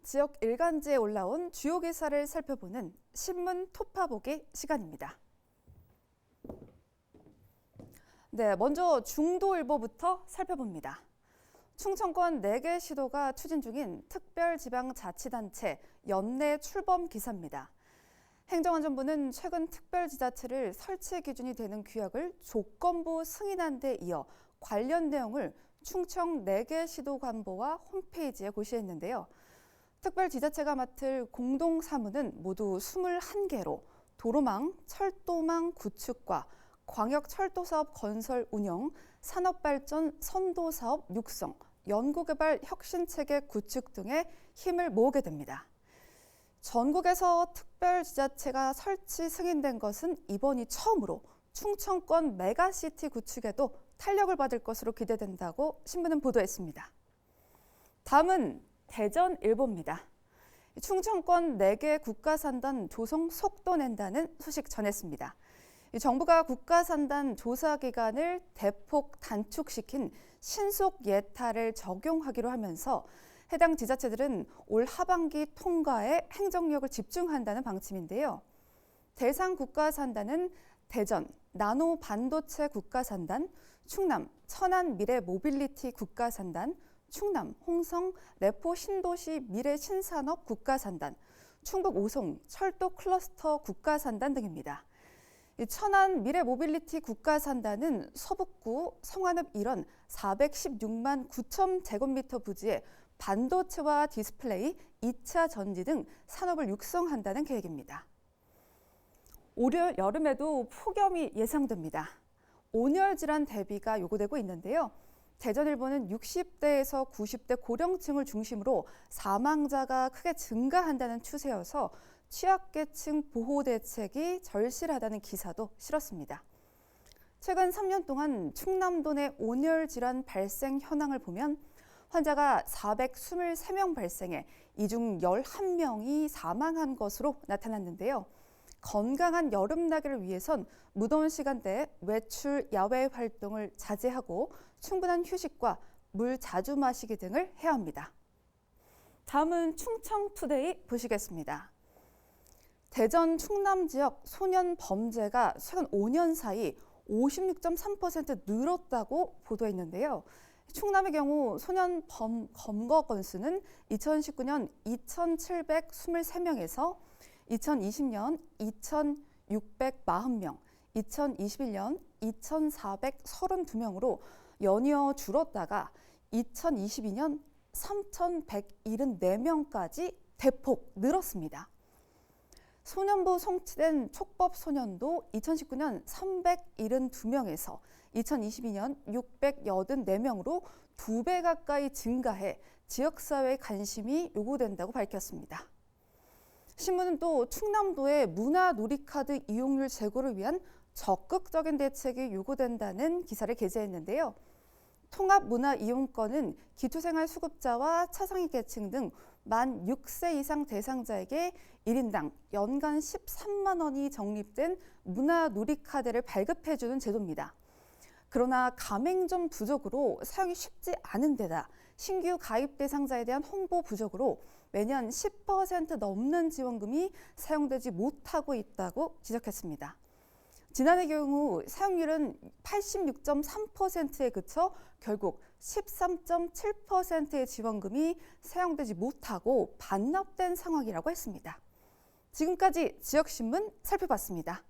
지역 일간지에 올라온 주요 기사를 살펴보는 신문 토파보기 시간입니다. 네, 먼저 중도일보부터 살펴봅니다. 충청권 4개 시도가 추진 중인 특별지방자치단체 연내 출범 기사입니다. 행정안전부는 최근 특별지자체를 설치 기준이 되는 규약을 조건부 승인한 데 이어 관련 내용을 충청 4개 시도관보와 홈페이지에 고시했는데요. 특별지자체가 맡을 공동사무는 모두 21개로 도로망, 철도망 구축과 광역철도사업 건설 운영, 산업발전 선도사업 육성, 연구개발 혁신체계 구축 등에 힘을 모으게 됩니다. 전국에서 특별지자체가 설치 승인된 것은 이번이 처음으로 충청권 메가시티 구축에도 탄력을 받을 것으로 기대된다고 신문은 보도했습니다. 다음은 대전일보입니다. 충청권 4개 국가산단 조성 속도 낸다는 소식 전했습니다. 정부가 국가산단 조사 기간을 대폭 단축시킨 신속 예타를 적용하기로 하면서 해당 지자체들은 올 하반기 통과에 행정력을 집중한다는 방침인데요. 대상 국가산단은 대전 나노 반도체 국가산단, 충남 천안 미래 모빌리티 국가산단, 충남 홍성 내포 신도시 미래 신산업 국가산단, 충북 오송 철도 클러스터 국가산단 등입니다. 천안 미래 모빌리티 국가산단은 서북구 성안읍 일원 416만 9천 제곱미터 부지에 반도체와 디스플레이, 2차 전지 등 산업을 육성한다는 계획입니다. 올 여름에도 폭염이 예상됩니다. 온열 질환 대비가 요구되고 있는데요. 대전일보는 60대에서 90대 고령층을 중심으로 사망자가 크게 증가한다는 추세여서 취약계층 보호 대책이 절실하다는 기사도 실었습니다. 최근 3년 동안 충남도 내 온열 질환 발생 현황을 보면 환자가 423명 발생해 이 중 11명이 사망한 것으로 나타났는데요. 건강한 여름나기를 위해선 무더운 시간대에 외출, 야외 활동을 자제하고 충분한 휴식과 물 자주 마시기 등을 해야 합니다. 다음은 충청투데이 보시겠습니다. 대전 충남 지역 소년 범죄가 최근 5년 사이 56.3% 늘었다고 보도했는데요. 충남의 경우 소년 검거 건수는 2019년 2,723명에서 2020년 2,640명, 2021년 2,432명으로 연이어 줄었다가 2022년 3,174명까지 대폭 늘었습니다. 소년부 송치된 촉법 소년도 2019년 372명에서 2022년 684명으로 2배 가까이 증가해 지역사회의 관심이 요구된다고 밝혔습니다. 신문은 또 충남도의 문화누리카드 이용률 제고를 위한 적극적인 대책이 요구된다는 기사를 게재했는데요. 통합문화이용권은 기초생활수급자와 차상위 계층 등 만 6세 이상 대상자에게 1인당 연간 13만 원이 적립된 문화누리카드를 발급해주는 제도입니다. 그러나 가맹점 부족으로 사용이 쉽지 않은 데다 신규 가입 대상자에 대한 홍보 부족으로 매년 10% 넘는 지원금이 사용되지 못하고 있다고 지적했습니다. 지난해 경우 사용률은 86.3%에 그쳐 결국 13.7%의 지원금이 사용되지 못하고 반납된 상황이라고 했습니다. 지금까지 지역신문 살펴봤습니다.